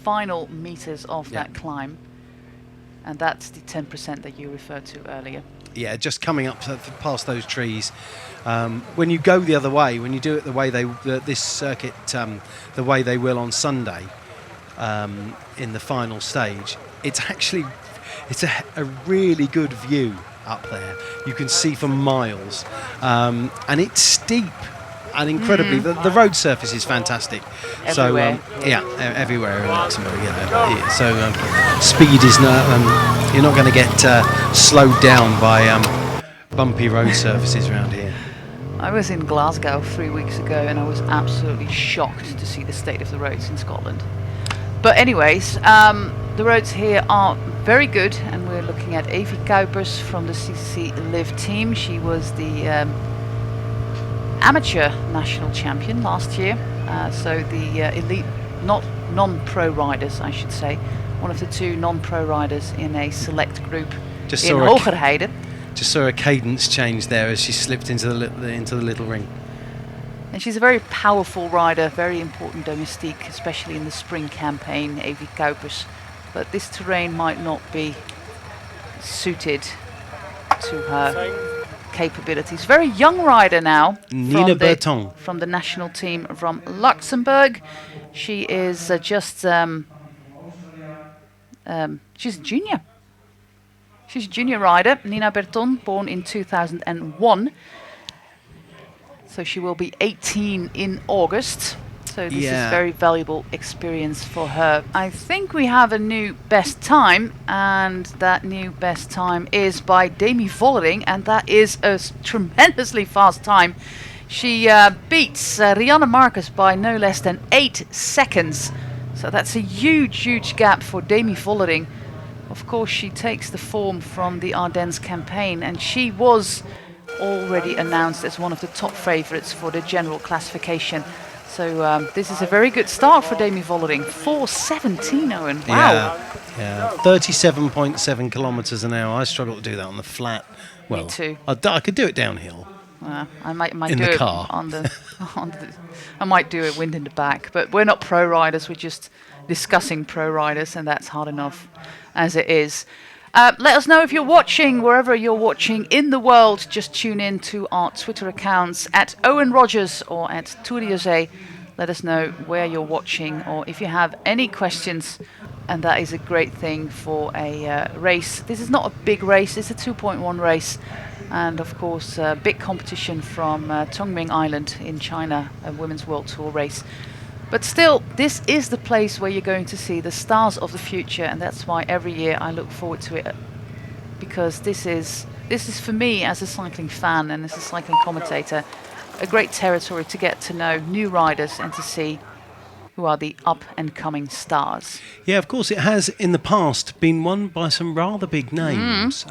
final meters of that climb. And that's the 10% that you referred to earlier. Yeah, just coming up past those trees. When you go the other way, when you do it the way this circuit, the way they will on Sunday, in the final stage, it's a really good view up there. You can see for miles, and it's steep and incredibly. The road surface is fantastic. Everywhere. So everywhere in Luxembourg. So speed is not. You're not going to get slowed down by bumpy road surfaces around here. I was in Glasgow 3 weeks ago, and I was absolutely shocked to see the state of the roads in Scotland. But anyways, the roads here are very good, and we're looking at Evie Kuipers from the CCC Live team. She was the amateur national champion last year, so the elite, not non-pro riders, I should say, one of the 2 non-pro riders in a select group in Hogerheide. Just saw a cadence change there as she slipped into the little ring. And she's a very powerful rider, very important domestique, especially in the spring campaign, Evie Kuipers. But this terrain might not be suited to her capabilities. Very young rider now. Nina Berton. From the national team from Luxembourg. She is she's a junior. She's a junior rider. Nina Berton, born in 2001. So she will be 18 in August. So this is very valuable experience for her. I think we have a new best time, and that new best time is by Demi Vollering, and that is a tremendously fast time. She beats Rianne Marcus by no less than 8 seconds. So that's a huge gap for Demi Vollering. Of course, she takes the form from the Ardennes campaign, and she was already announced as one of the top favourites for the general classification. So this is a very good start for Demi Vollering. 4:17, Owen. Wow. Yeah. 37.7 kilometres an hour. I struggle to do that on the flat. Well, me too. I could do it downhill. I might in do the it car. I might do it wind in the back. But we're not pro riders. We're just discussing pro riders, and that's hard enough as it is. Let us know if you're watching, wherever you're watching in the world. Just tune in to our Twitter accounts at Owen Rogers or at Touriose. Let us know where you're watching, or if you have any questions. And that is a great thing for a race. This is not a big race, it's a 2.1 race. And of course, a big competition from Tongming Island in China, a Women's World Tour race. But still, this is the place where you're going to see the stars of the future, and that's why every year I look forward to it, because this is for me as a cycling fan and as a cycling commentator a great territory to get to know new riders and to see who are the up and coming stars. Yeah, of course, it has in the past been won by some rather big names.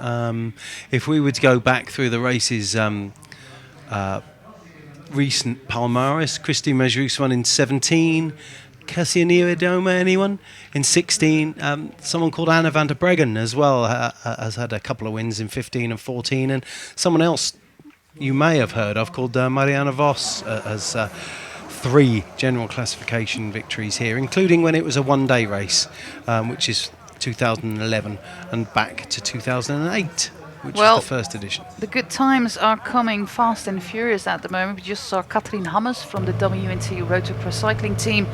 If we were to go back through the races, recent Palmares, Christy Majrus won in 17, Cassianira Doma, anyone? In 16, someone called Anna van der Breggen as well has had a couple of wins in 15 and 14, and someone else you may have heard of called Marianne Vos has 3 general classification victories here, including when it was a one-day race, which is 2011, and back to 2008. Which is the first edition. The good times are coming fast and furious at the moment. We just saw Katrien Hammers from the WNT Road to Pro Cycling team.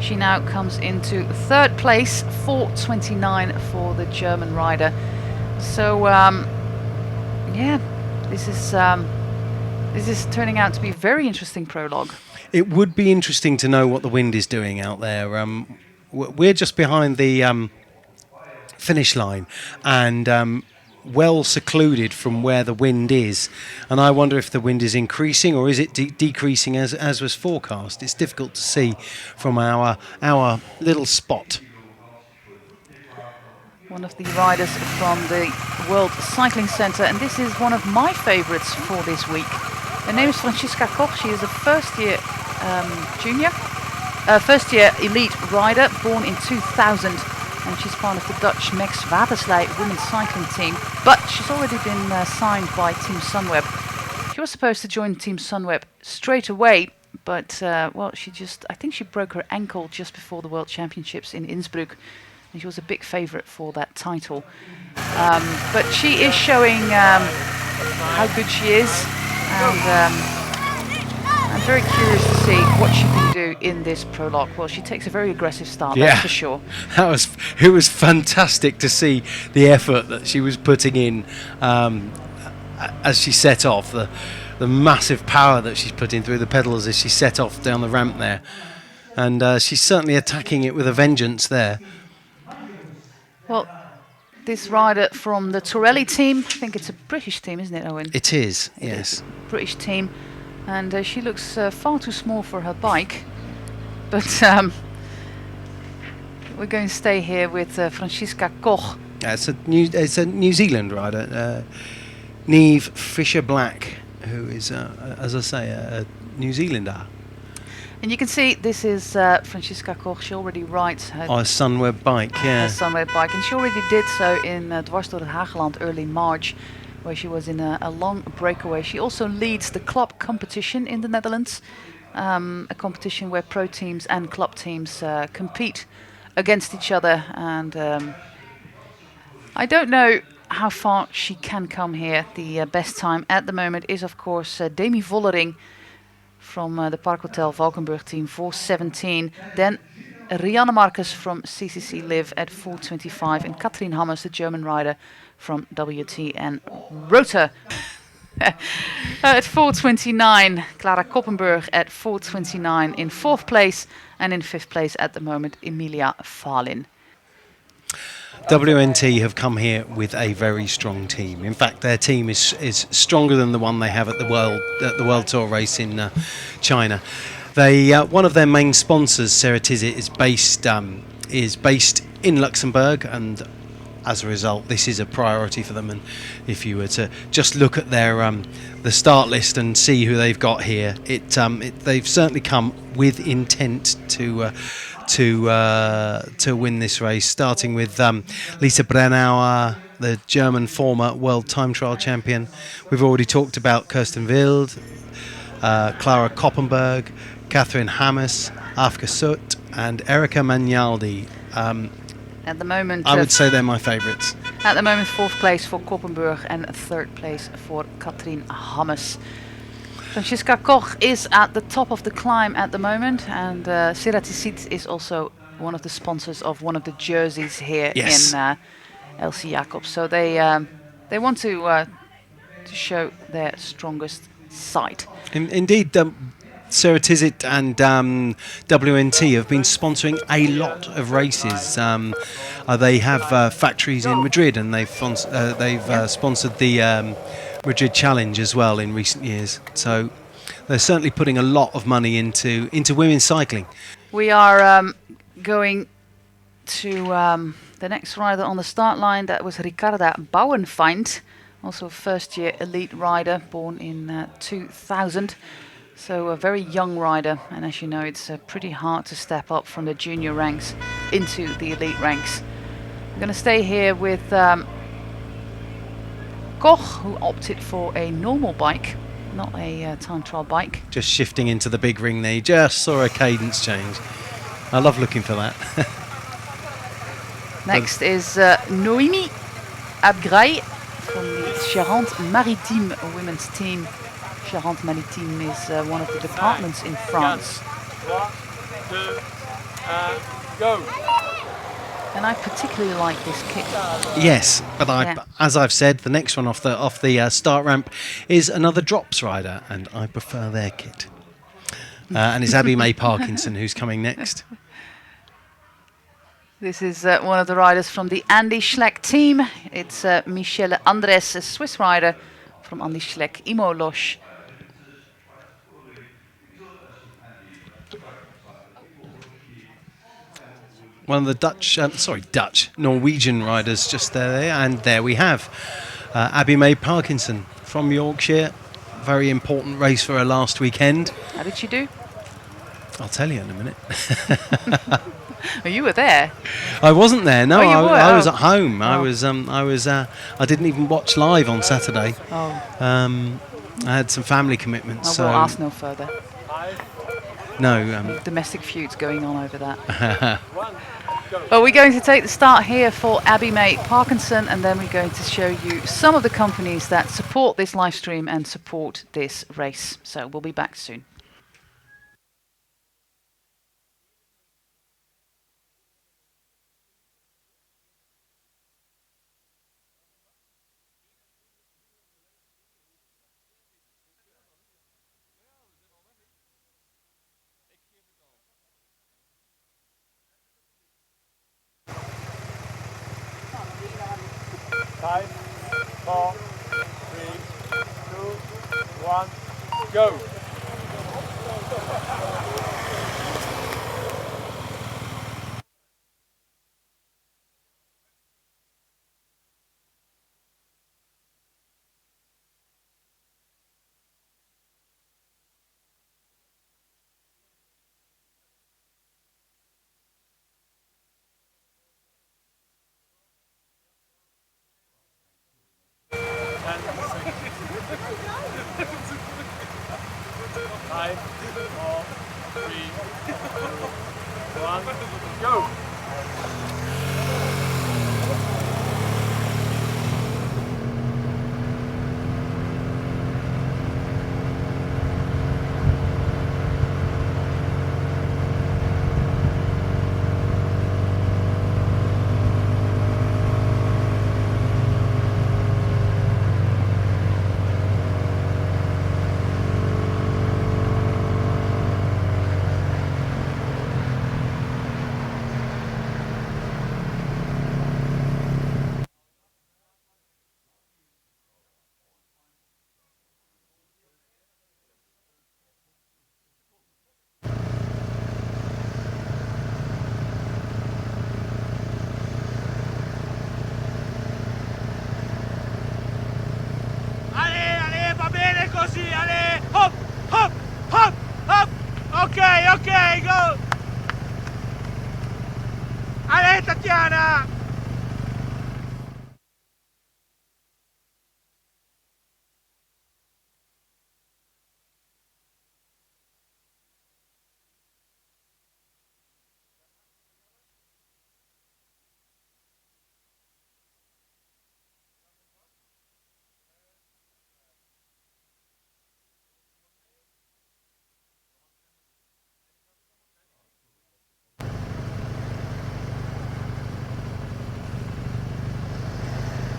She now comes into 3rd place, 4:29 for the German rider. So, this is turning out to be a very interesting prologue. It would be interesting to know what the wind is doing out there. We're just behind the finish line, and well secluded from where the wind is, and I wonder if the wind is increasing or is it decreasing as was forecast. It's difficult to see from our little spot. One of the riders from the World Cycling Centre, and this is one of my favourites for this week. Her name is Franziska Koch. She is a first-year elite rider, born in 2000. And she's part of the Dutch Max Waterslei women's cycling team. But she's already been signed by Team Sunweb. She was supposed to join Team Sunweb straight away, but well, I think she broke her ankle just before the World Championships in Innsbruck, and she was a big favorite for that title. But she is showing how good she is, and I'm very curious to see what she can do in this prologue. Well, she takes a very aggressive start, that's for sure. It was fantastic to see the effort that she was putting in as she set off, the massive power that she's putting through the pedals as she set off down the ramp there. And she's certainly attacking it with a vengeance there. Well, this rider from the Torelli team, I think it's a British team, isn't it, Owen? It is, It yes. is a British team. And she looks far too small for her bike. But we're going to stay here with Franziska Koch. It's a New Zealand rider, Neve Fisher-Black, who is, as I say, a New Zealander. And you can see this is Franziska Koch. She already rides her Sunweb bike, her Sunweb bike. And she already did so in Dwars door het Hageland early March, where she was in a long breakaway. She also leads the club competition in the Netherlands, a competition where pro teams and club teams compete against each other. And I don't know how far she can come here. The best time at the moment is, of course, Demi Vollering from the Park Hotel Valkenburg team, 4:17. Then Rianne Marcus from CCC Live at 4:25, and Katrien Hammers, the German rider from WT and Rota at 4:29. Clara Koppenburg at 4:29 in 4th place, and in 5th place at the moment Emilia Falin. WNT have come here with a very strong team. In fact, their team is stronger than the one they have at the World Tour race in China. They one of their main sponsors, Ceratizit, is based in Luxembourg, and as a result, this is a priority for them. And if you were to just look at their the start list and see who they've got here, they've certainly come with intent to win this race, starting with Lisa Brennauer, the German former world time trial champion. We've already talked about Kirsten Wild, Clara Koppenberg, Katrien Hammers, Afka Sut, and Erika Magnaldi. At the moment, I would say they're my favourites. At the moment, 4th place for Koppenburg and 3rd place for Katrien Hammers. Franziska Koch is at the top of the climb at the moment, and Ceratizit is also one of the sponsors of one of the jerseys here in Elsy Jacobs. So they want to show their strongest side. Indeed, Ceratizit and WNT have been sponsoring a lot of races. They have factories in Madrid, and they've sponsored the Madrid Challenge as well in recent years. So they're certainly putting a lot of money into women's cycling. We are going to the next rider on the start line. That was Ricarda Bauernfeind, also a first-year elite rider, born in 2000. So a very young rider, and as you know, it's pretty hard to step up from the junior ranks into the elite ranks. I'm going to stay here with Koch, who opted for a normal bike, not a time trial bike. Just shifting into the big ring there, you just saw a cadence change. I love looking for that. Next is Noémie Abgray from the Charente-Maritime women's team. Charente-Maritime is one of the departments in France. 3, 2, 1, go! And I particularly like this kit. Yes, but as I've said, the next one off the start ramp is another drops rider, and I prefer their kit. And it's Abby May Parkinson who's coming next. This is one of the riders from the Andy Schleck team. It's Michelle Andres, a Swiss rider from Andy Schleck, Imolosh. One of the Norwegian riders just there, and there we have Abby May Parkinson from Yorkshire. Very important race for her last weekend. How did she do? I'll tell you in a minute. Oh, you were there. I wasn't there. No, you were? I was at home. Oh. I didn't even watch live on Saturday. Oh. I had some family commitments. We'll ask no further. 5, No. Domestic feuds going on over that. One, go. Well, we're going to take the start here for Abby May Parkinson, and then we're going to show you some of the companies that support this live stream and support this race. So we'll be back soon. Five, 4, 3, 2, 1, go. Five, 4, 3, 2, 1, go. Ale, va bene così, Ale. Hop, hop, hop, hop. Ok, ok, go. Ale, Tatiana.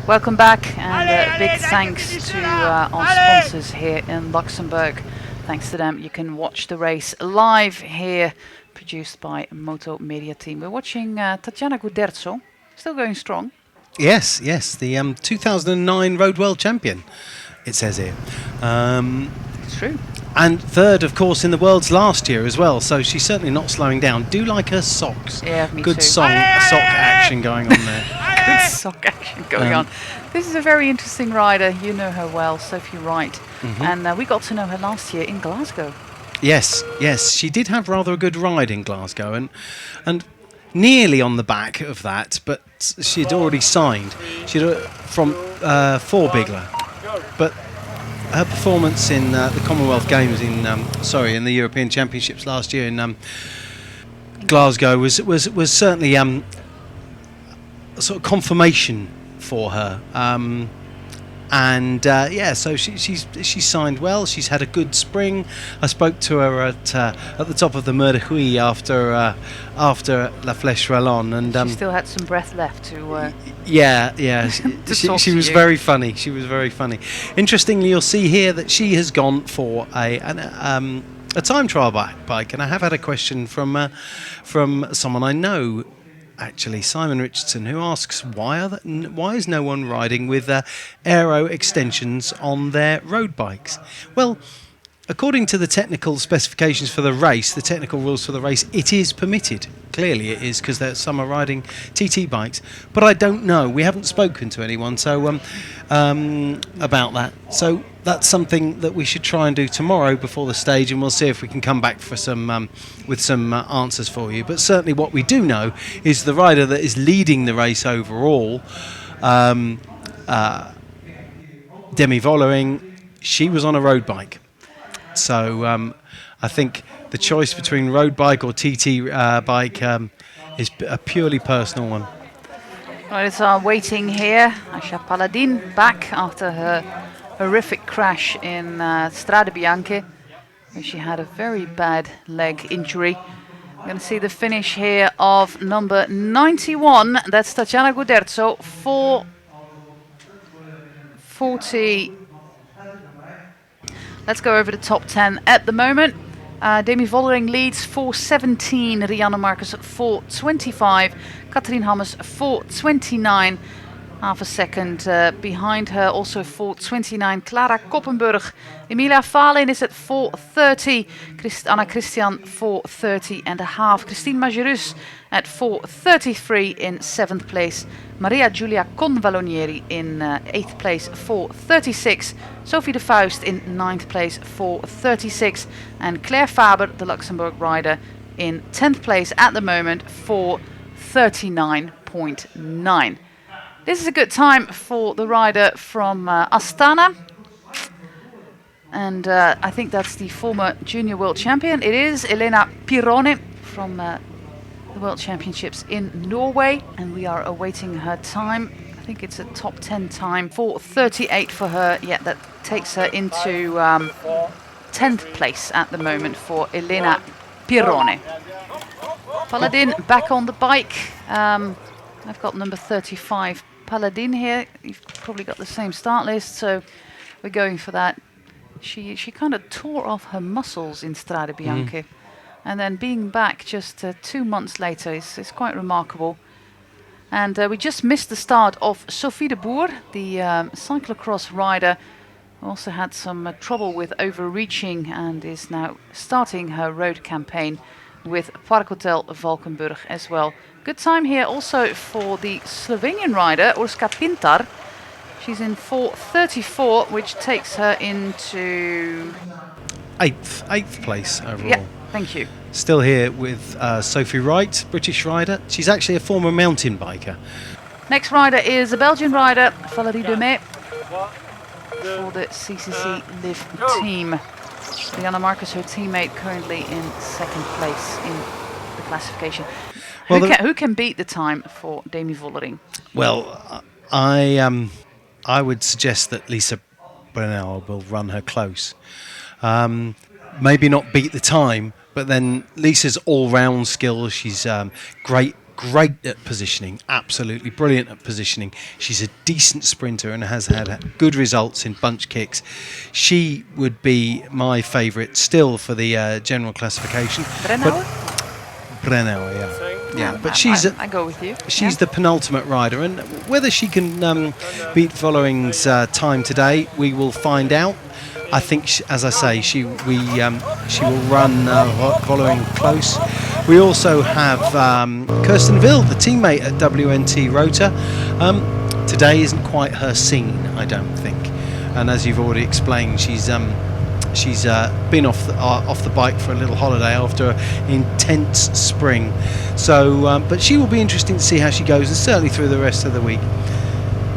Welcome back, and big thanks to our sponsors here in Luxembourg. Thanks to them, you can watch the race live here, produced by Motomediateam. We're watching Tatiana Guderzo, still going strong. Yes, the 2009 Road World Champion, it says here. It's true. And third, of course, in the Worlds last year as well, so she's certainly not slowing down. Do like her socks. Yeah, me Good too. sock action going on there. Good sock action going on. This is a very interesting rider. You know her well, Sophie Wright. And we got to know her last year in Glasgow. Yes, she did have rather a good ride in Glasgow, and nearly on the back of that, but she'd already signed. She'd from for Bigler, but her performance in the Commonwealth Games in the European Championships last year in Glasgow was certainly a sort of confirmation for her. So she's signed well. She's had a good spring. I spoke to her at the top of the Mer de Huy after La Flèche Wallonne, and she still had some breath left to. She was very funny. She was very funny. Interestingly, you'll see here that she has gone for a time trial bike, and I have had a question from someone I know. Actually, Simon Richardson, who asks why is no one riding with aero extensions on their road bikes? Well, according to the technical specifications for the race, the technical rules for the race, it is permitted. Clearly it is, because some are riding TT bikes. But I don't know. We haven't spoken to anyone about that. So that's something that we should try and do tomorrow before the stage, and we'll see if we can come back for with some answers for you. But certainly what we do know is the rider that is leading the race overall, Demi Vollering, she was on a road bike. So I think the choice between road bike or TT bike is a purely personal one. Right, it's our waiting here. Aisha Paladin back after her horrific crash in Strade Bianche, where she had a very bad leg injury. We're going to see the finish here of number 91. That's Tatiana Guderzo, 4:40. Let's go over the top 10 at the moment. Demi Vollering leads 4:17. Rianne Marcus 4:25. Katrien Hammers 4:29. Half a second behind her, also 4:29. Clara Koppenburg. Emilia Falin is at 4:30. Anna Christian 4:30 and a half. Christine Majerus at 4:33 in 7th place. Maria Giulia Convalonieri in 8th place, 4:36. Sophie de Vuist in 9th place, 4:36. And Claire Faber, the Luxembourg rider, in 10th place at the moment, 4:39.9. This is a good time for the rider from Astana. And I think that's the former junior world champion. It is Elena Pirone from the World Championships in Norway. And we are awaiting her time. I think it's a top 10 time. 4:38 for her. Yeah, that takes her into 10th place at the moment for Elena Pirone. Paladin back on the bike. I've got number 35 Paladin here. You've probably got the same start list, so we're going for that. She kind of tore off her muscles in Strade Bianche, and then being back just 2 months later is quite remarkable. And we just missed the start of Sophie de Boer, the cyclocross rider. Also had some trouble with overreaching and is now starting her road campaign with Parkhotel Valkenburg as well. Good time here also for the Slovenian rider Urška Pintar. She's in 4:34, which takes her into eighth place overall. Yeah, thank you. Still here with Sophie Wright, British rider. She's actually a former mountain biker. Next rider is a Belgian rider, Valérie Demey, for the CCC Live team. Rianne Marcus, her teammate, currently in 2nd place in the classification. Well, who can beat the time for Demi Vollering? Well, I would suggest that Lisa Brennauer will run her close. Maybe not beat the time, but then Lisa's all-round skills. She's great at positioning, absolutely brilliant at positioning. She's a decent sprinter and has had good results in bunch kicks. She would be my favourite still for the general classification. Brennauer, yeah. But I go with you. She's the penultimate rider, and whether she can beat Vollering's time today, we will find out. I think, as I say, she will run Vollering close. We also have Kirsten Wild, the teammate at WNT Rota. Today isn't quite her scene, I don't think. And as you've already explained, she's been off the bike for a little holiday after an intense spring. So, but she will be interesting to see how she goes, and certainly through the rest of the week.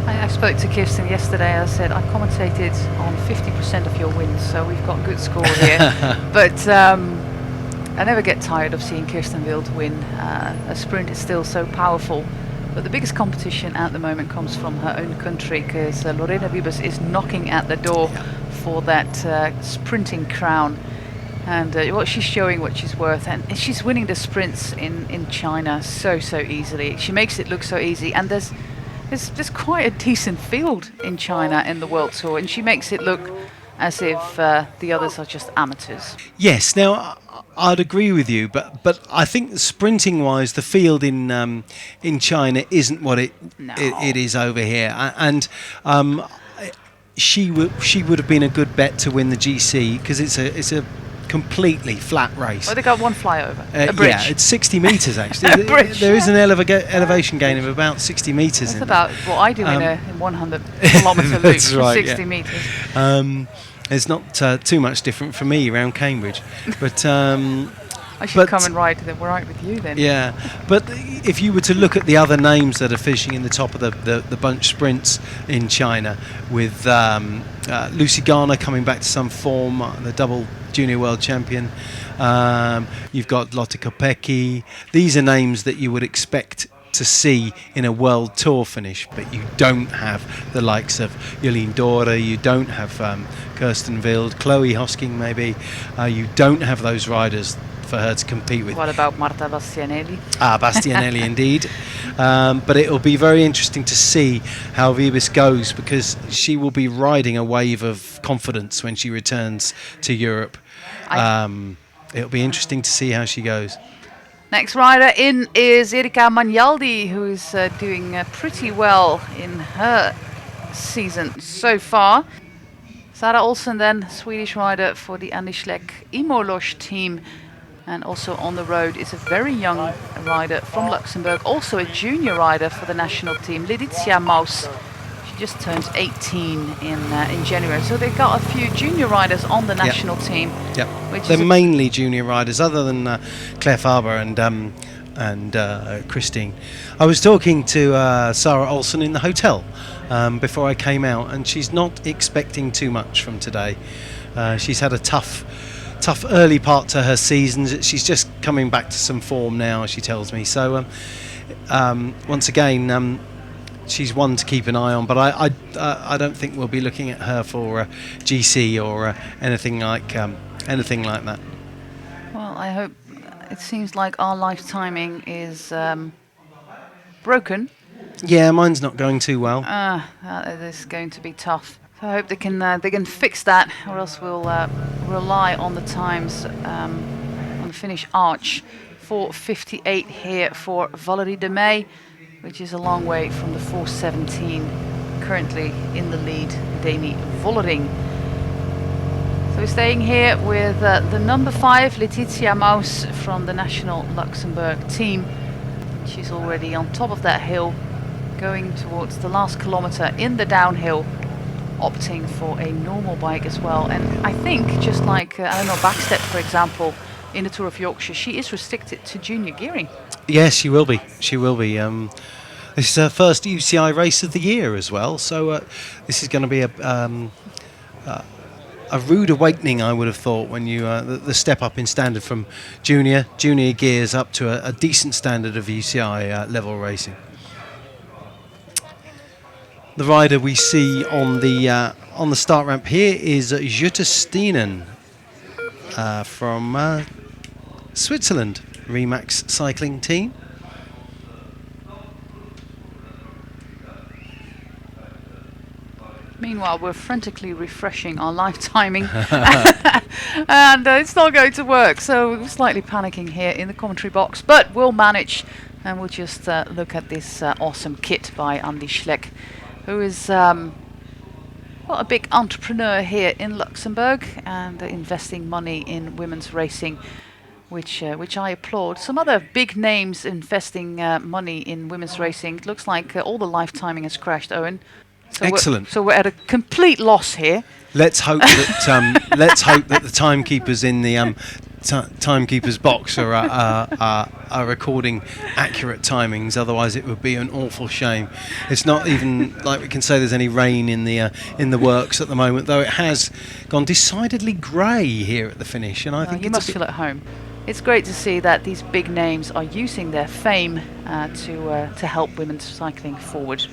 I spoke to Kirsten yesterday. I said, I commentated on 50% of your wins, so we've got good score here. But I never get tired of seeing Kirsten Wild win. A sprint is still so powerful. But the biggest competition at the moment comes from her own country, because Lorena Wiebes is knocking at the door for that sprinting crown. And she's showing what she's worth. And she's winning the sprints in China so easily. She makes it look so easy. And there's quite a decent field in China in the World Tour, and she makes it look as if the others are just amateurs. Yes, now I'd agree with you, but I think sprinting-wise, the field in China isn't what it is over here, and she would have been a good bet to win the GC, because it's a completely flat race. Well, they got one flyover, a bridge. Yeah, it's 60 metres actually. A bridge. There is an elevation gain of about 60 metres. That's about what I do in 100 kilometre loop, right, 60 metres. It's not too much different for me around Cambridge, but I should But- come and ride with you then. Yeah, but if you were to look at the other names that are finishing in the top of the bunch sprints in China, with Lucy Garner coming back to some form, the double junior world champion, you've got Lotte Kopecky. These are names that you would expect to see in a world tour finish, but you don't have the likes of Jolien Dora, you don't have Kirsten Wild, Chloe Hosking maybe, you don't have those riders for her to compete with. What about Marta Bastianelli? Bastianelli indeed. But it will be very interesting to see how Vibis goes, because she will be riding a wave of confidence when she returns to Europe. It'll be interesting to see how she goes. Next rider in is Erika Magnaldi, who is doing pretty well in her season so far. Sarah Olsen then, Swedish rider for the Andy Schleck Imolosh team. And also on the road is a very young rider from Luxembourg, also a junior rider for the national team, Letizia Maus. She just turned 18 in January. So they've got a few junior riders on the national team. Yep. Which They're is mainly junior riders, other than Claire Faber and Christine. I was talking to Sarah Olsen in the hotel before I came out, and she's not expecting too much from today. She's had a tough early part to her season. She's just coming back to some form now, she tells me. So once again, she's one to keep an eye on, but I don't think we'll be looking at her for GC or anything like that. Well, I hope. It seems like our life timing is broken. Yeah, mine's not going too well. It is going to be tough. So I hope they can fix that, or else we'll rely on the times on the Finnish arch. 4:58 here for Valerie de May, which is a long way from the 4:17 currently in the lead, Dani Vollering. So we're staying here with the number 5, Letizia Maus from the national Luxembourg team. She's already on top of that hill, going towards the last kilometre in the downhill, opting for a normal bike as well. And I think, just like Eleanor Backstedt, for example, in the Tour of Yorkshire, she is restricted to junior gearing. Yes, she will be. She will be. This is her first UCI race of the year as well, so this is going to be a rude awakening, I would have thought, when you the step up in standard from junior gears up to a decent standard of UCI level racing. The rider we see on the start ramp here is Jutta Steenen from Switzerland, Remax cycling team. Meanwhile, we're frantically refreshing our live timing, and it's not going to work. So we're slightly panicking here in the commentary box, but we'll manage, and we'll just look at this awesome kit by Andy Schleck, who is a big entrepreneur here in Luxembourg and investing money in women's racing, which I applaud. Some other big names investing money in women's racing. It looks like all the live timing has crashed, Owen. So Excellent. We're at a complete loss here. Let's hope that the timekeepers in the timekeepers box are recording accurate timings. Otherwise, it would be an awful shame. It's not even like we can say there's any rain in the works at the moment, though it has gone decidedly grey here at the finish. And I think you must feel at home. It's great to see that these big names are using their fame to help women's cycling forward.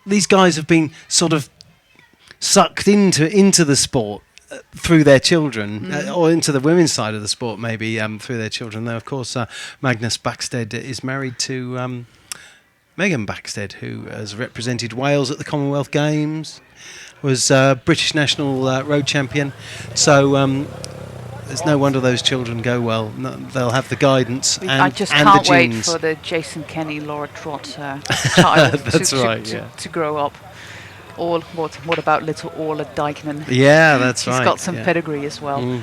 These guys have been sort of sucked into the sport through their children, or into the women's side of the sport maybe through their children. Though, of course, Magnus Backstedt is married to Megan Backstedt, who has represented Wales at the Commonwealth Games, was British national road champion. So there's no wonder those children go well. They'll have the guidance and the genes. I just can't wait for the Jason Kenny, Laura Trott child to grow up. Or what about little Orla Dijkman? Yeah, that's right. She's got some pedigree as well.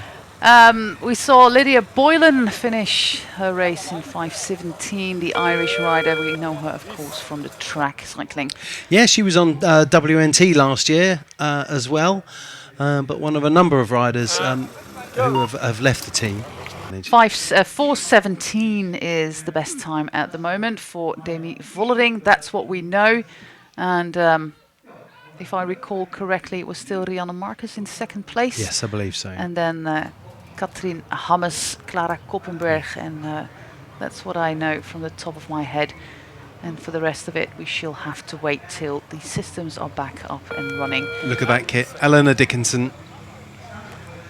We saw Lydia Boylan finish her race in 5:17. The Irish rider, we know her, of course, from the track cycling. Yeah, she was on WNT last year as well, but one of a number of riders who have left the team. 4:17 is the best time at the moment for Demi Vollering. That's what we know. And if I recall correctly, it was still Rianne Marcus in second place. Yes, I believe so. And then Katrien Hammes, Clara Koppenberg, and that's what I know from the top of my head. And for the rest of it, we shall have to wait till the systems are back up and running. Look at that kit. Eleanor Dickinson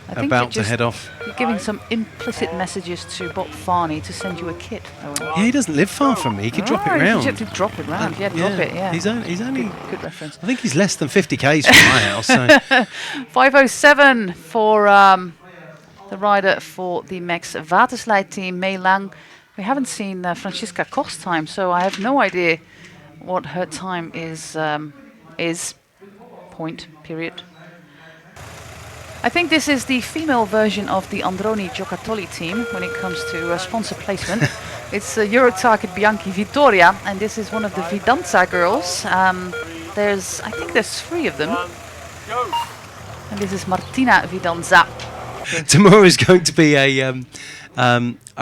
I think about to head off. You're giving some implicit messages to Bob Farney to send you a kit. Yeah, he doesn't live far from me. He could drop it round. You have to drop it round. Yeah, drop it. Yeah. He's only good reference. I think he's less than 50 k's from my house. So 5:07 for the rider for the Max Watersleid team, Mei Lang. We haven't seen Francisca Koch's time, so I have no idea what her time is. Point period. I think this is the female version of the Androni Giocattoli team when it comes to sponsor placement. It's Euro Target Bianchi Vittoria, and this is one of the Vidanza girls. I think there's 3 of them. And this is Martina Vidanza. tomorrow is going to be a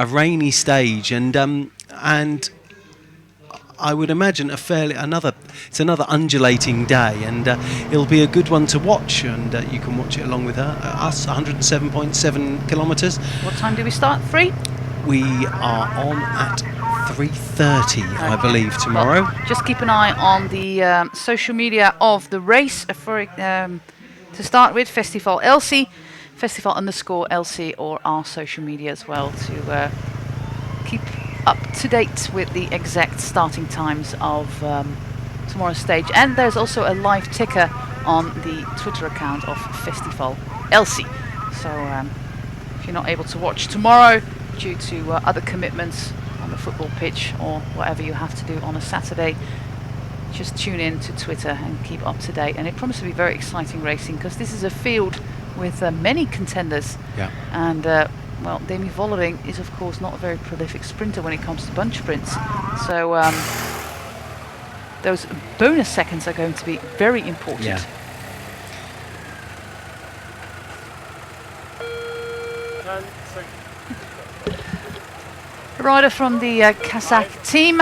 rainy stage, and I would imagine it's another undulating day, and it'll be a good one to watch, and you can watch it along with us. 107.7 kilometres. What time do we start? 3? We are on at 3:30, I believe, tomorrow. Well, just keep an eye on the social media of the race for to start with. Festival Elsy, Festival_Elsy, or our social media as well to keep up to date with the exact starting times of tomorrow's stage. And there's also a live ticker on the Twitter account of Festival Elsy. So if you're not able to watch tomorrow due to other commitments on the football pitch or whatever you have to do on a Saturday, just tune in to Twitter and keep up to date. And it promises to be very exciting racing, because this is a field with many contenders. Yeah. And well, Demi Vollering is of course not a very prolific sprinter when it comes to bunch sprints. So those bonus seconds are going to be very important. Yeah. A rider from the Kazakh team,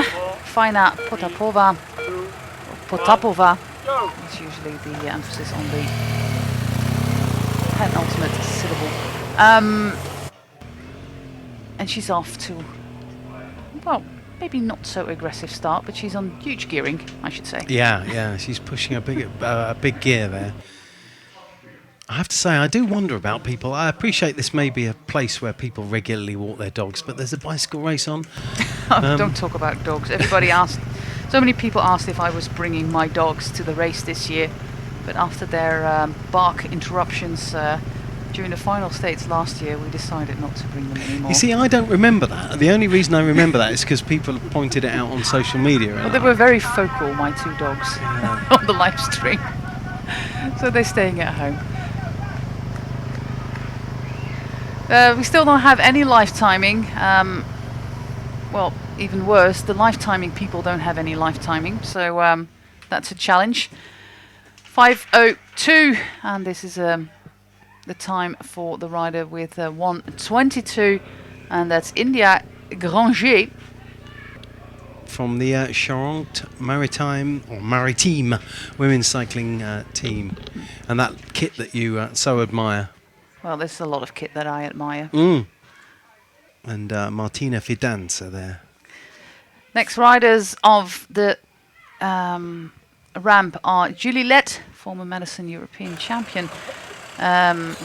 Faina Potapova. It's usually the emphasis on the penultimate syllable. And she's off to, well, maybe not so aggressive start, but she's on huge gearing, I should say. Yeah, she's pushing a big gear there. I have to say, I do wonder about people. I appreciate this may be a place where people regularly walk their dogs, but there's a bicycle race on. Don't talk about dogs. Everybody asked, so many people asked if I was bringing my dogs to the race this year, but after their bark interruptions during the final states last year, we decided not to bring them anymore. You see, I don't remember that. The only reason I remember that is because people have pointed it out on social media. Well, they were very vocal, my 2 dogs, on the live stream. So they're staying at home. We still don't have any live timing. Well, even worse, the live timing people don't have any live timing. So that's a challenge. 5:02, and this is the time for the rider with 1:22, and that's India Granger from the Charente Maritime women's cycling team, and that kit that you so admire. Well, there's a lot of kit that I admire. And Martina Fidanza there. Next riders of the ramp are Julie Lett, former Madison European champion.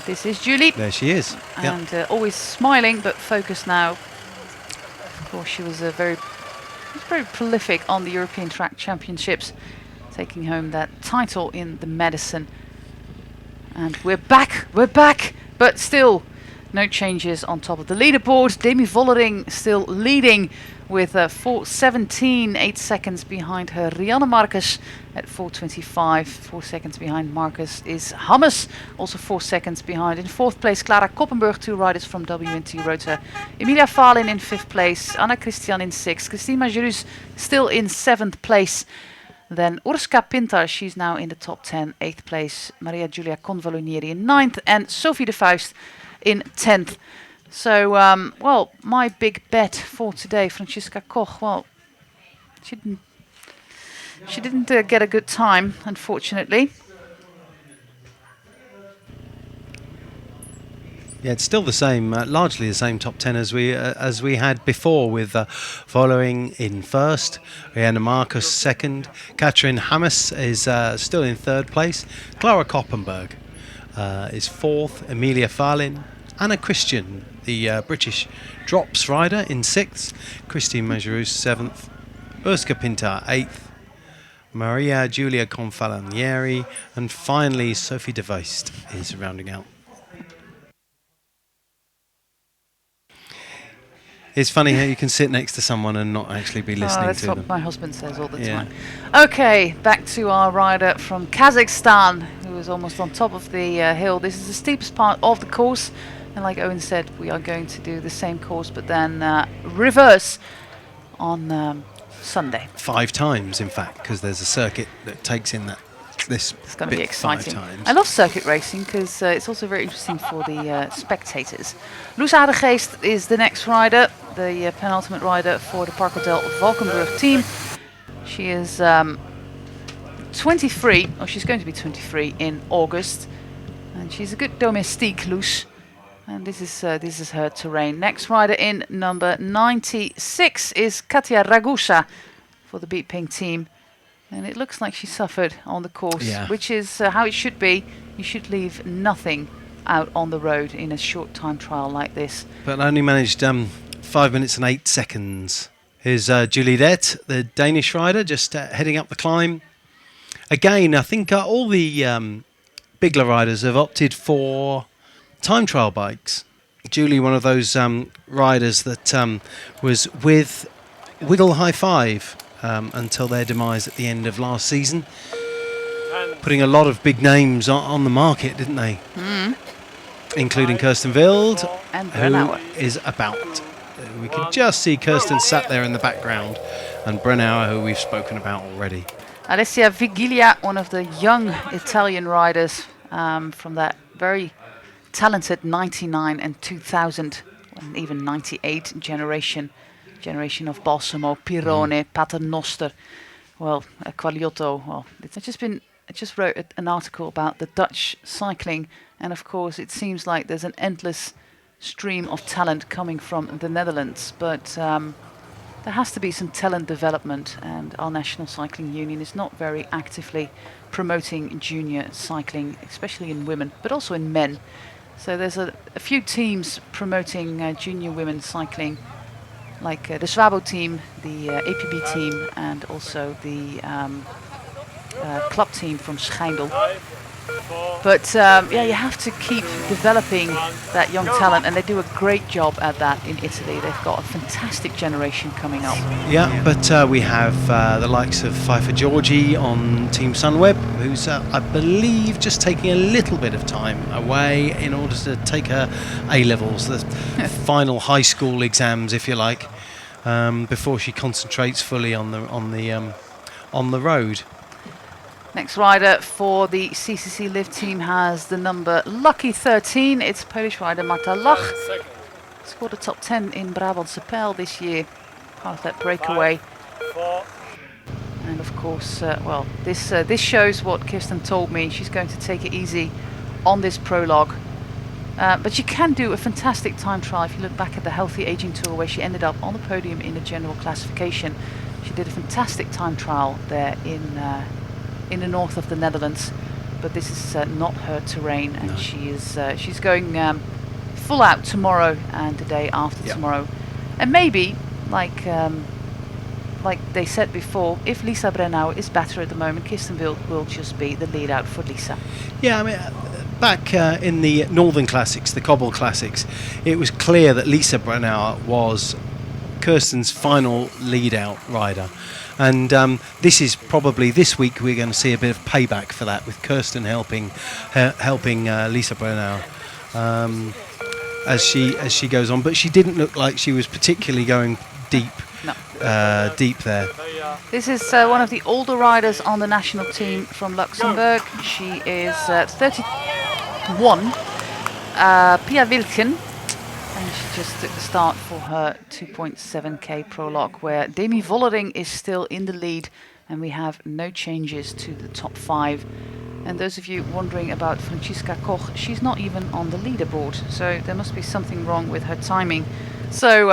This is Julie. There she is. And always smiling, but focused now. Of course, she was very prolific on the European Track Championships, taking home that title in the Madison. And we're back, but still no changes on top of the leaderboard. Demi Vollering still leading with 4:17, 8 seconds behind her Rianne Marcus at 4:25. 4 seconds behind Marcus is Hammes, also 4 seconds behind. In 4th place, Clara Koppenberg, 2 riders from WNT Rota. Emilia Falin in 5th place, Anna Christian in 6th. Christine Majerus still in 7th place. Then Urska Pintar, she's now in the top 10, 8th place. Maria Giulia Convalonieri in 9th, and Sophie de Vuist in 10th. So, well, my big bet for today, Franziska Koch, well, she didn't get a good time, unfortunately. Yeah, it's still the same, largely the same top 10 as we had before, with following in first, Rihanna Marcus second, Katrin Hammes is still in third place, Clara Koppenberg is fourth, Emilia Farlin, Anna Christian, the British drops rider, in sixth, Christine Majerus seventh, Urska Pintar eighth, Maria Giulia Confalonieri, and finally Sophie de Weist is rounding out. It's funny how you can sit next to someone and not actually be listening that's to what them. my husband says all the time. Okay, back to our rider from Kazakhstan, who is almost on top of the hill. This is the steepest part of the course, and like Owen said, we are going to do the same course, but then reverse on Sunday. 5 times, in fact, because there's a circuit that takes in this It's going to be bit 5 exciting. times. I love circuit racing because it's also very interesting for the spectators. Loes Adegeest is the next rider, the penultimate rider for the Parkhotel Valkenburg team. She is 23, or she's going to be 23 in August, and she's a good domestique, Loes. And this is her terrain. Next rider in number 96 is Katja Ragusa for the Beat Pink team. And it looks like she suffered on the course, which is how it should be. You should leave nothing out on the road in a short time trial like this. But only managed 5 minutes and 8 seconds. Here's Julie Det, the Danish rider, just heading up the climb. Again, I think all the Bigler riders have opted for time trial bikes. Julie, one of those riders that was with Wiggle High Five until their demise at the end of last season. Putting a lot of big names on the market, didn't they? Including Kirsten Wild, And who Brennauer. is about. We can just see Kirsten sat there in the background, and Brennauer, who we've spoken about already. Alessia Vigilia, one of the young Italian riders from that very talented 99 and 2000 and even 98 generation of Balsamo, Pirone, Paternoster, well, Quagliotto. Well, I just wrote an article about the Dutch cycling, and of course it seems like there's an endless stream of talent coming from the Netherlands, but there has to be some talent development, and our National Cycling Union is not very actively promoting junior cycling, especially in women, but also in men. So there's a few teams promoting junior women cycling, like the Swabo team, the APB team, and also the club team from Schijndel. But yeah, you have to keep developing that young talent, and they do a great job at that in Italy. They've got a fantastic generation coming up. Yeah, but we have the likes of Pfeiffer Georgie on Team Sunweb, who's, I believe, just taking a little bit of time away in order to take her A-levels, the final high school exams, if you like, before she concentrates fully on the road. Next rider for the CCC Live team has the number lucky 13. It's Polish rider Marta Lach. Scored a top 10 in Brabantse Pijl this year, part of that breakaway. And of course, well, this shows what Kirsten told me. She's going to take it easy on this prologue. But she can do a fantastic time trial. If you look back at the Healthy Aging Tour, where she ended up on the podium in the general classification, she did a fantastic time trial there in the north of the Netherlands, but this is not her terrain, and she's going full out tomorrow and the day after tomorrow, and maybe like they said before, if Lisa Brennauer is better at the moment, Kirsten Wild will just be the lead out for Lisa. Yeah, I mean, back in the Northern Classics, the Cobble Classics, it was clear that Lisa Brennauer was Kirsten's final lead-out rider. And this is probably, this week we're going to see a bit of payback for that, with Kirsten helping Lisa Brennauer as she goes on. But she didn't look like she was particularly going deep. No. Deep there. This is one of the older riders on the national team from Luxembourg. She is 31, Pia Wilken, and she just took the start for her 2.7k prologue, where Demi Vollering is still in the lead, and we have no changes to the top 5. And those of you wondering about Franziska Koch, she's not even on the leaderboard, so there must be something wrong with her timing. So,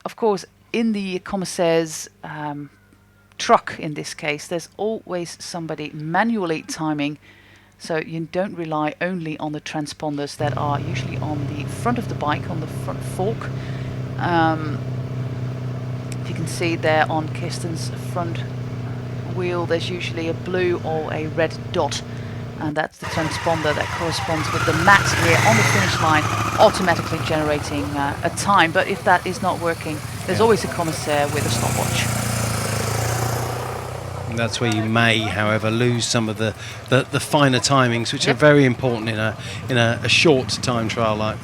of course, in the commissaire's truck in this case, there's always somebody manually timing, so you don't rely only on the transponders that are usually on the front of the bike, on the front fork. If you can see there on Kirsten's front wheel, there's usually a blue or a red dot, and that's the transponder that corresponds with the mat here on the finish line, automatically generating a time. But if that is not working, there's always a commissaire with a stopwatch. And that's where you may, however, lose some of the finer timings, which are very important in a short time trial like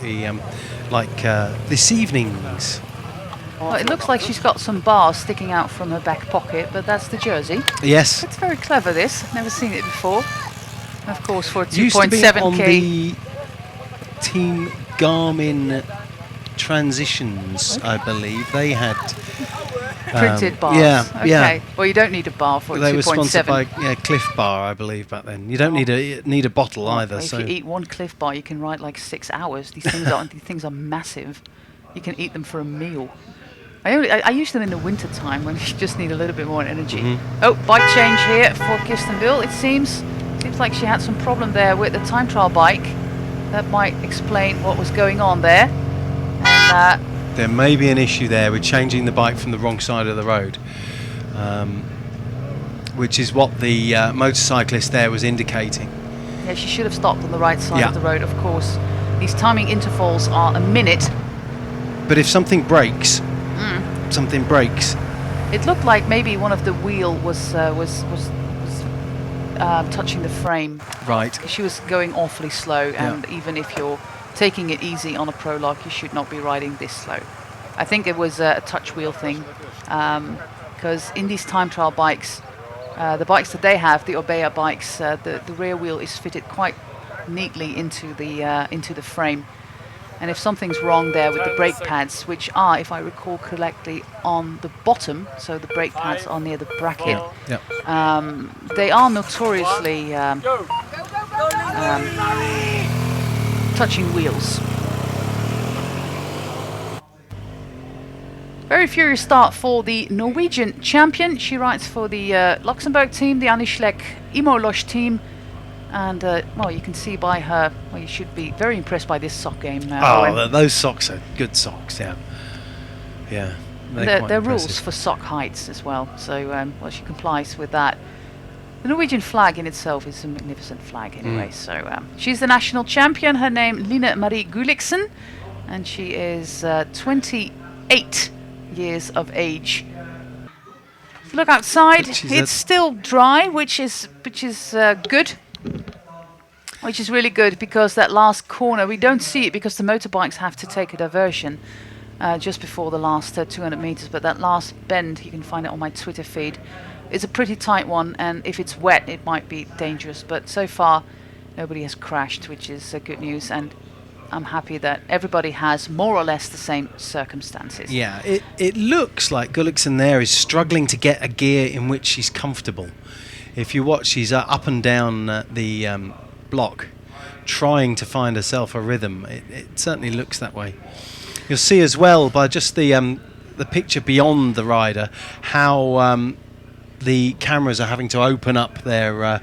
this evening's. Well, it looks like she's got some bars sticking out from her back pocket, but that's the jersey. Yes. It's very clever, this. I've never seen it before. Of course, for a 2.7k. Used to be on the Team Garmin transitions, I believe. They had printed bars. Yeah, okay. yeah. Well, you don't need a bar for a 2.7. They were sponsored by Cliff Bar, I believe, back then. You don't need a bottle either. If you eat one Cliff Bar, you can ride like 6 hours. These things are massive. You can eat them for a meal. I use them in the winter time when you just need a little bit more energy. Oh, bike change here for Kirsten Bill. It seems like she had some problem there with the time trial bike. That might explain what was going on there. And, there may be an issue there with changing the bike from the wrong side of the road, which is what the motorcyclist there was indicating. Yeah, she should have stopped on the right side of the road, of course. These timing intervals are a minute. But if something breaks, something breaks. It looked like maybe one of the wheel was touching the frame. Right. She was going awfully slow, and even if you're taking it easy on a prologue, you should not be riding this slow. I think it was a touch wheel thing, because in these time trial bikes, the bikes that they have, the Orbea bikes, the rear wheel is fitted quite neatly into the frame. And if something's wrong there with the brake pads, which are, if I recall correctly, on the bottom, so the brake pads are near the bracket, they are notoriously touching wheels. Very furious start for the Norwegian champion. She rides for the Luxembourg team, the Annie Schleck Imolosh team. And, well, you can see by her, well, you should be very impressed by this sock game. Those socks are good socks, yeah. Yeah. There are rules for sock heights as well, so, well, she complies with that. The Norwegian flag in itself is a magnificent flag anyway, so she's the national champion. Her name, Line Marie Gulliksen, and she is 28 years of age. Look outside, it's still dry, which is good. Which is really good, because that last corner, we don't see it because the motorbikes have to take a diversion just before the last 200 meters, but that last bend, you can find it on my Twitter feed, is a pretty tight one, and if it's wet it might be dangerous, but so far nobody has crashed, which is good news, and I'm happy that everybody has more or less the same circumstances. Yeah, it looks like Gulliksen there is struggling to get a gear in which she's comfortable. If you watch, she's up and down the block, trying to find herself a rhythm. It certainly looks that way. You'll see as well by just the picture beyond the rider how the cameras are having to open up their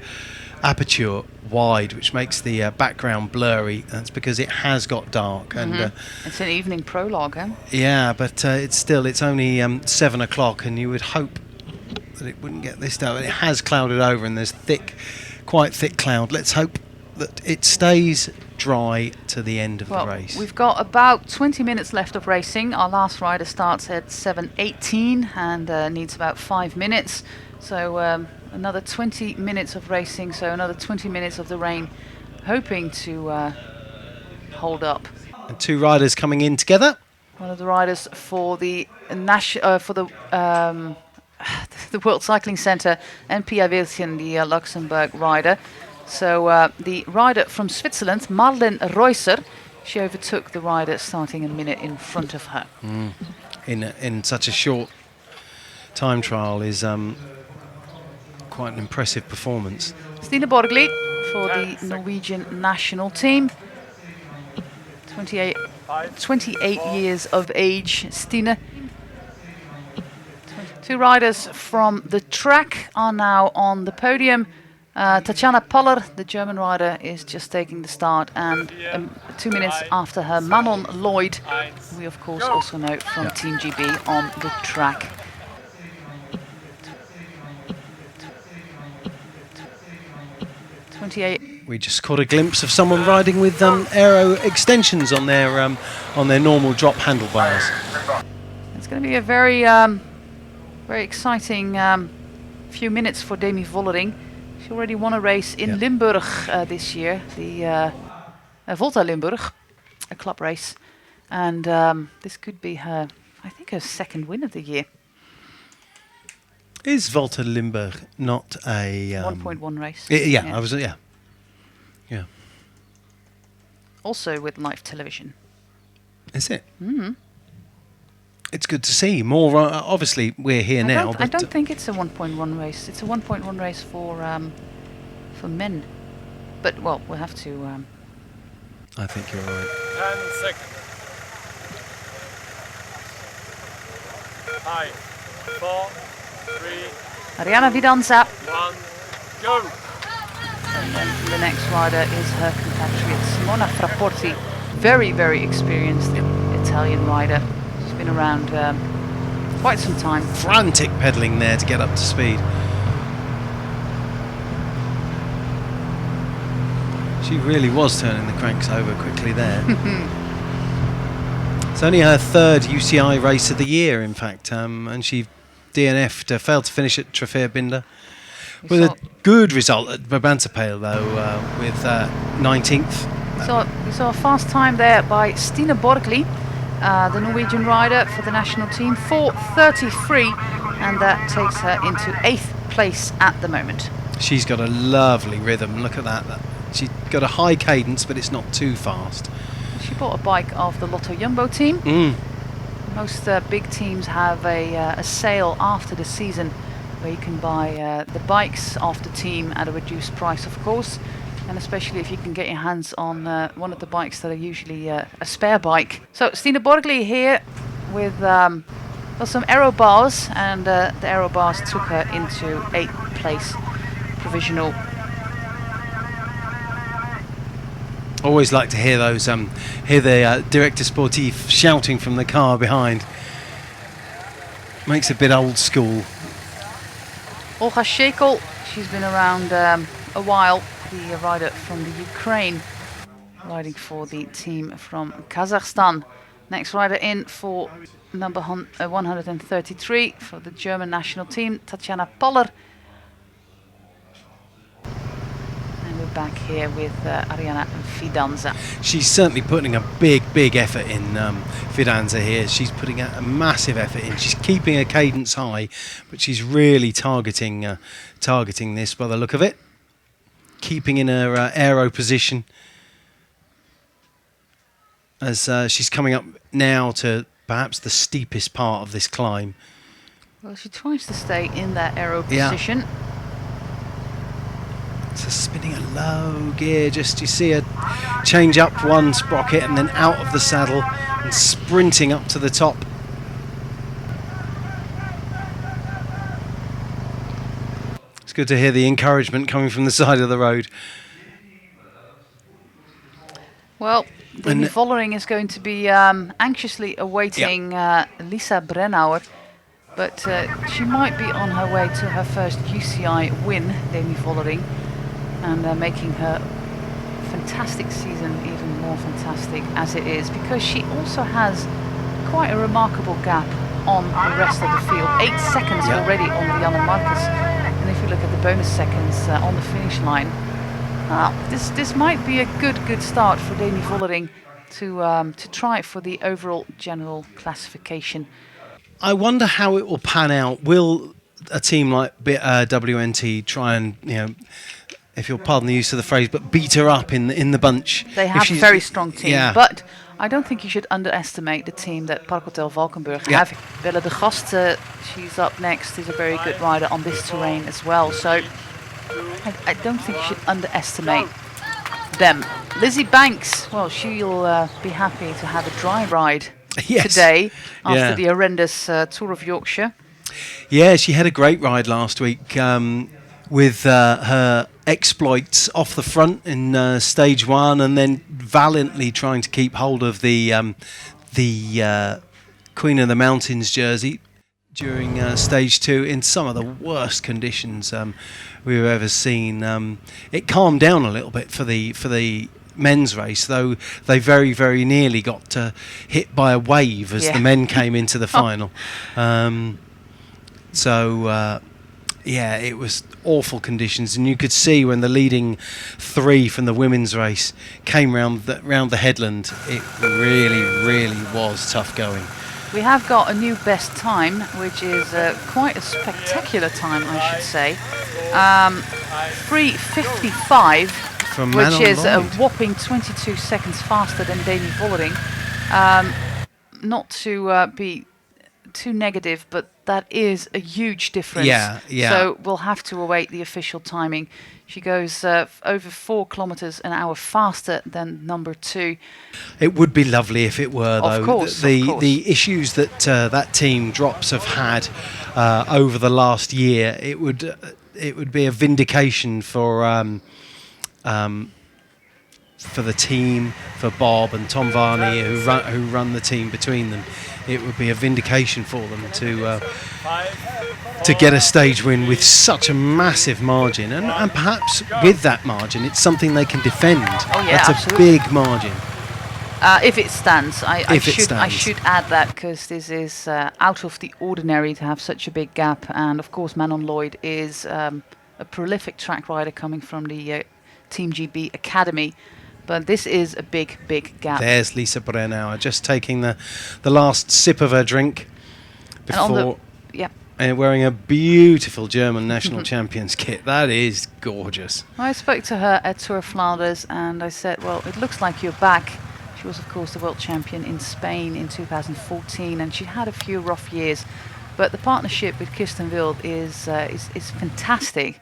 aperture wide, which makes the background blurry. That's because it has got dark. And it's an evening prologue, huh? Yeah, but it's only 7 o'clock, and you would hope that it wouldn't get this dark. It has clouded over, and there's quite thick cloud. Let's hope that it stays dry to the end of the race. We've got about 20 minutes left of racing. Our last rider starts at 7:18 and needs about 5 minutes. So another 20 minutes of racing, so another 20 minutes of the rain, hoping to hold up. And two riders coming in together. One of the riders for the the World Cycling Centre, and Pia Wilchen, the Luxembourg rider. So the rider from Switzerland, Marlene Reusser, She overtook the rider starting a minute in front of her. In such a short time trial is quite an impressive performance. Stine Borgli for the Norwegian national team. 28 years of age, Stine. Two riders from the track are now on the podium. Tatjana Poller, the German rider, is just taking the start, and 2 minutes after her, Manon Lloyd, we of course also know from Team GB, on the track. We just caught a glimpse of someone riding with aero extensions on their normal drop handlebars. It's going to be a very very exciting few minutes for Demi Vollering. She already won a race in Limburg this year, the Volta Limburg, a club race, and this could be her, I think, her second win of the year. Is Volta Limburg not a 1.1 race? Yeah. Also with live television. Is it? It's good to see more. Obviously, we're here now. I don't think it's a 1.1 race. It's a 1.1 race for men. But well, we'll have to. I think you're right. 10 seconds. 5, 4, 3, Ariana Fidanza. 1, go! And then the next rider is her compatriot Simona Frapporti, very, very experienced Italian rider. She's been around quite some time. Frantic pedalling there to get up to speed. She really was turning the cranks over quickly there. It's only her third UCI race of the year, in fact, and she DNF'd, failed to finish at Trofeo Binda. With a good result at Brabantse-Pijl, though, with 19th. We saw a fast time there by Stine Borgli, the Norwegian rider for the national team, 4:33, and that takes her into 8th place at the moment. She's got a lovely rhythm. Look at that. She's got a high cadence, but it's not too fast. She bought a bike of the Lotto Jumbo team. Most big teams have a sale after the season where you can buy the bikes of the team at a reduced price, of course, and especially if you can get your hands on one of the bikes that are usually a spare bike. So Stine Borgli here with some aero bars, and the aero bars took her into 8th place provisional. Always like to hear those, hear the director sportif shouting from the car behind. Makes a bit old school. Olga Shekel, she's been around a while, the rider from the Ukraine, riding for the team from Kazakhstan. Next rider in for number 133 for the German national team, Tatjana Poller. And we're back here with Ariana Fidanza. She's certainly putting a big effort in, Fidanza here. She's putting a massive effort in. She's keeping her cadence high, but she's really targeting this by the look of it. Keeping in her aero position as she's coming up now to perhaps the steepest part of this climb. Well, she tries to stay in that aero position. So spinning a low gear, just you see her change up one sprocket and then out of the saddle and sprinting up to the top. It's good to hear the encouragement coming from the side of the road. Well, Demi Vollering is going to be anxiously awaiting Lisa Brennauer, but she might be on her way to her first UCI win, Demi Vollering, and making her fantastic season even more fantastic as it is, because she also has quite a remarkable gap on the rest of the field. 8 seconds already on Lianne Marcus, and if you look at the bonus seconds on the finish line, this might be a good start for Demi Vollering to try for the overall general classification. I wonder how it will pan out. Will a team like WNT try and if you'll pardon the use of the phrase, but beat her up in the bunch. They have a very strong team, yeah. but I don't think you should underestimate the team that Parkhotel Valkenburg have. Belle de Gast, she's up next, is a very good rider on this terrain as well. So I don't think you should underestimate them. Lizzie Banks, well, she'll be happy to have a dry ride today after the horrendous Tour of Yorkshire. Yeah, she had a great ride last week with her exploits off the front in stage 1, and then valiantly trying to keep hold of the Queen of the Mountains jersey during stage 2 in some of the worst conditions we've ever seen. It calmed down a little bit for the men's race, though they very, very nearly got hit by a wave as the men came into the final. Yeah, it was awful conditions, and you could see when the leading 3 from the women's race came round the headland, it really, really was tough going. We have got a new best time, which is quite a spectacular time, I should say. 3:55, which is a whopping 22 seconds faster than Demi Vollering. Not to be too negative, but that is a huge difference. Yeah. So we'll have to await the official timing. She goes over 4 kilometers an hour faster than number 2. It would be lovely if it were, though. Of course. The issues that that team Drops have had over the last year, it would be a vindication for the team, for Bob and Tom Varney, who run the team between them. It would be a vindication for them to get a stage win with such a massive margin, and perhaps with that margin, it's something they can defend. Oh yeah, that's absolutely. a big margin. If it stands, I stands. should add that, because this is out of the ordinary to have such a big gap. And of course, Manon Lloyd is a prolific track rider coming from the Team GB Academy. But this is a big, big gap. There's Lisa Brennauer just taking the last sip of her drink before, and wearing a beautiful German national champions kit. That is gorgeous. I spoke to her at Tour of Flanders, and I said, well, it looks like you're back. She was, of course, the world champion in Spain in 2014, and she had a few rough years. But the partnership with Kirsten Wild is fantastic.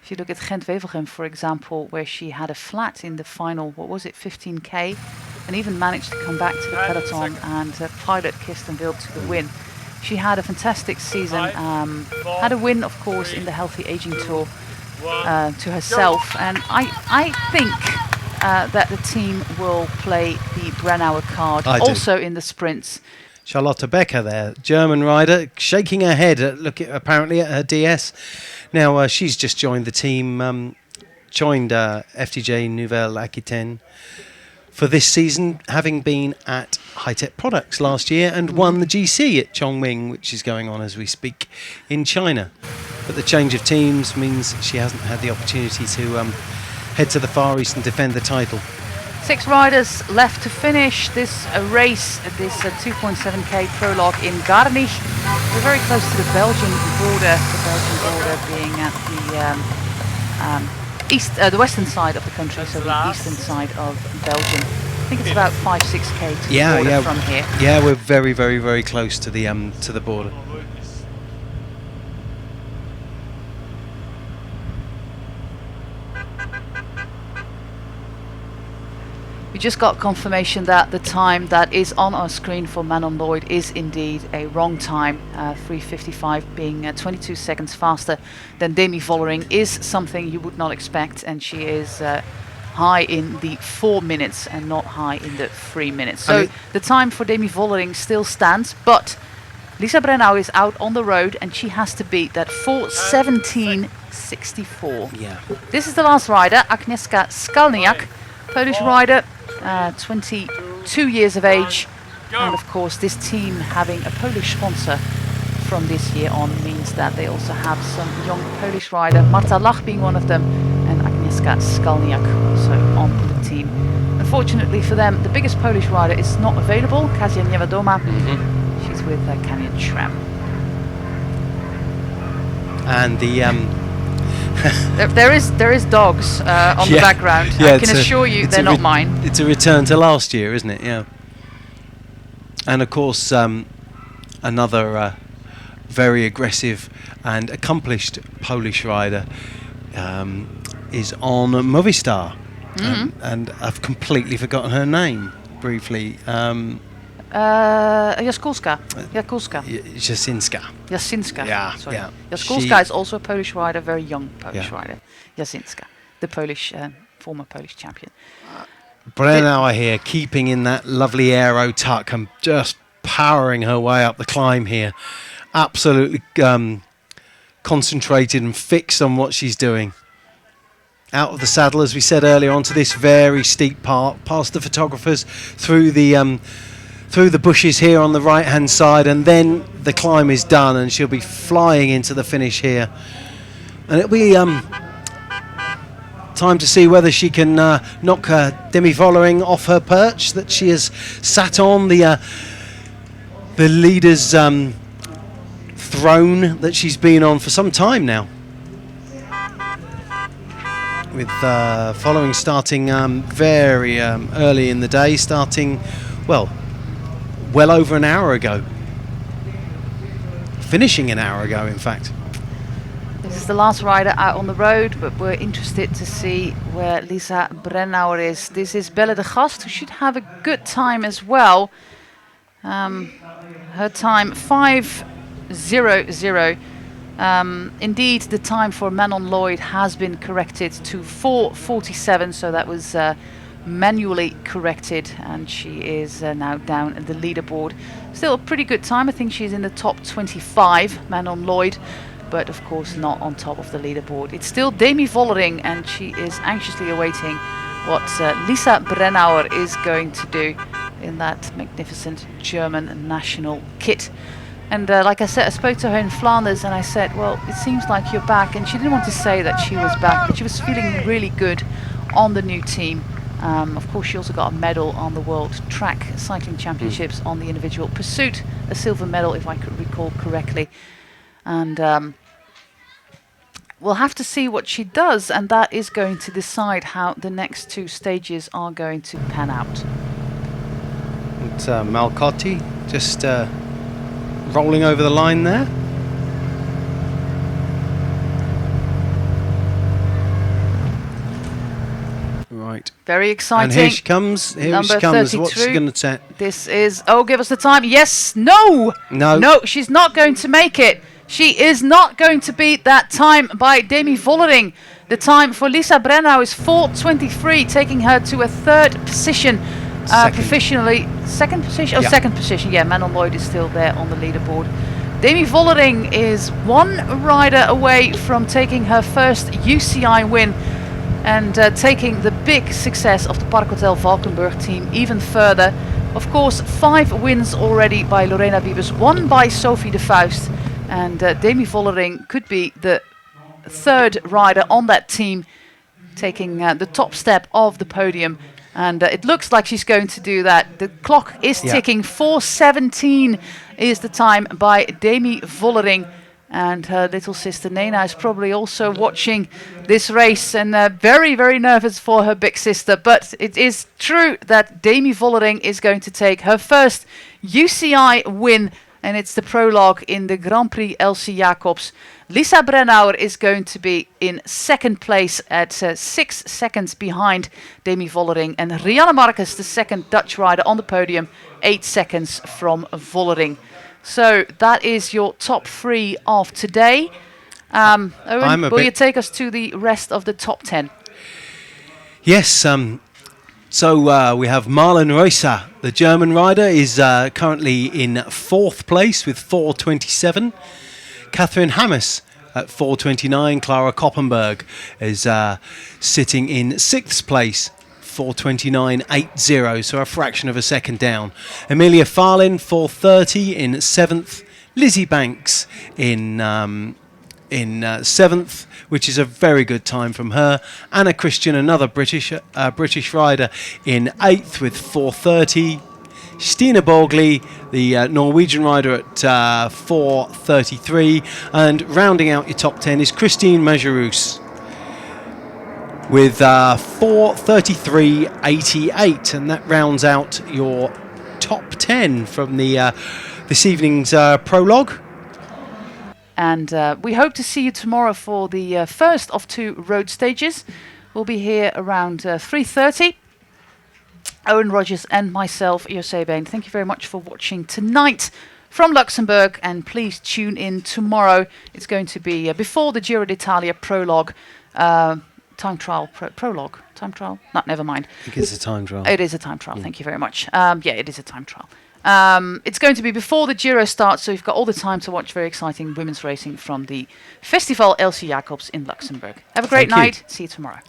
If you look at Gent-Wevelgem, for example, where she had a flat in the final, 15K, and even managed to come back to the peloton and pilot Kirsten Wild to the win. She had a fantastic season, had a win, of course, in the Healthy Aging Tour to herself. And I think that the team will play the Brennauer card, also in the sprints. Charlotte Becker there, German rider, shaking her head, apparently at her DS. Now, she's just joined the team, joined FDJ Nouvelle Aquitaine for this season, having been at High Tech Products last year and won the GC at Chongqing, which is going on as we speak in China. But the change of teams means she hasn't had the opportunity to head to the Far East and defend the title. 6 riders left to finish this race, this 2.7k prologue in Garnich. We're very close to the Belgian border being at the western side of the country, so the eastern side of Belgium. I think it's about 5-6k to the border from here. Yeah, we're very, very, very close to the border. We just got confirmation that the time that is on our screen for Manon Lloyd is indeed a wrong time. 3:55 being 22 seconds faster than Demi Vollering is something you would not expect, and she is high in the 4 minutes and not high in the 3 minutes. So the time for Demi Vollering still stands, but Lisa Brennauer is out on the road and she has to beat that 4:17.64. Yeah. This is the last rider, Agnieszka Skalniak, Polish rider, 22 years of age, and of course this team having a Polish sponsor from this year on means that they also have some young Polish rider, Marta Lach being one of them, and Agnieszka Skalniak also on the team. Unfortunately for them, the biggest Polish rider is not available, Kasia Niewiadoma. She's with Canyon Schramm. And the There is dogs on the background. I can assure you they're not mine. It's a return to last year, isn't it? Yeah. And of course, another very aggressive and accomplished Polish rider is on Movistar. And I've completely forgotten her name briefly. Jaskulska. Jasinska. Jasinska. Yeah, Sorry. yeah. Jaskulska is also a Polish rider, very young Polish rider. Jasinska, the former Polish champion. Brennauer here, keeping in that lovely aero tuck and just powering her way up the climb here. Absolutely concentrated and fixed on what she's doing. Out of the saddle, as we said earlier, onto this very steep part, past the photographers, through the bushes here on the right-hand side, and then the climb is done, and she'll be flying into the finish here. And it'll be time to see whether she can knock Demi Vollering off her perch that she has sat on, the leader's throne that she's been on for some time now. With Vollering starting very early in the day, starting, well over an hour ago. Finishing an hour ago, in fact. This is the last rider out on the road, but we're interested to see where Lisa Brennauer is. This is Belle de Gast, who should have a good time as well. Her time 5:00. Indeed, the time for Manon Lloyd has been corrected to 4:47, so that was manually corrected, and she is now down at the leaderboard. Still a pretty good time. I think she's in the top 25, Manon Lloyd, but of course not on top of the leaderboard. It's still Demi Vollering, and she is anxiously awaiting what Lisa Brennauer is going to do in that magnificent German national kit. And like I said, I spoke to her in Flanders and I said, well, it seems like you're back. And she didn't want to say that she was back, but she was feeling really good on the new team. Of course, she also got a medal on the World Track Cycling Championships on the individual pursuit, a silver medal, if I could recall correctly. And we'll have to see what she does, and that is going to decide how the next two stages are going to pan out. And Malcotti just rolling over the line there. Right. Very exciting. And here she comes. Number 32. What's she 32. going to set? This is, give us the time. Yes, no. No, she's not going to make it. She is not going to beat that time by Demi Vollering. The time for Lisa Brennauer is 4:23, taking her to a third position. Professionally, second position? Yeah. Second position. Yeah, Manon Lloyd is still there on the leaderboard. Demi Vollering is one rider away from taking her first UCI win and taking the big success of the Park Hotel Valkenburg team even further. Of course, 5 wins already by Lorena Wiebes, 1 by Sophie de Vuist, and Demi Vollering could be the third rider on that team, taking the top step of the podium. And it looks like she's going to do that. The clock is ticking. 4:17 is the time by Demi Vollering. And her little sister Nena is probably also watching this race and very, very nervous for her big sister. But it is true that Demi Vollering is going to take her first UCI win. And it's the prologue in the Grand Prix Elsy Jacobs. Lisa Brennauer is going to be in second place at 6 seconds behind Demi Vollering. And Rianne Marcus, the second Dutch rider on the podium, 8 seconds from Vollering. So that is your top 3 of today. Owen, will you take us to the rest of the top 10? Yes, so we have Marlen Reusser, the German rider, is currently in 4th place with 4:27. Catherine Hammes at 4:29. Clara Koppenberg is sitting in 6th place, 4:29.80, so a fraction of a second down. Emilia Farlin, 4:30 in 7th. Lizzie Banks in 7th, which is a very good time from her. Anna Christian, another British rider, in 8th with 4:30. Stina Borgli, the Norwegian rider, at 4:33. And rounding out your top 10 is Christine Majerus with 4:33.88, and that rounds out your top 10 from the this evening's prologue. And we hope to see you tomorrow for the first of 2 road stages. We'll be here around 3:30. Owen Rogers and myself, José Been. Thank you very much for watching tonight from Luxembourg, and please tune in tomorrow. It's going to be before the Giro d'Italia prologue, time trial, prologue, time trial? No, never mind. I think it's a time trial. It is a time trial, thank you very much. Yeah, it is a time trial. It's going to be before the Giro starts, so you've got all the time to watch very exciting women's racing from the Festival Elsy Jacobs in Luxembourg. Have a great night. See you tomorrow.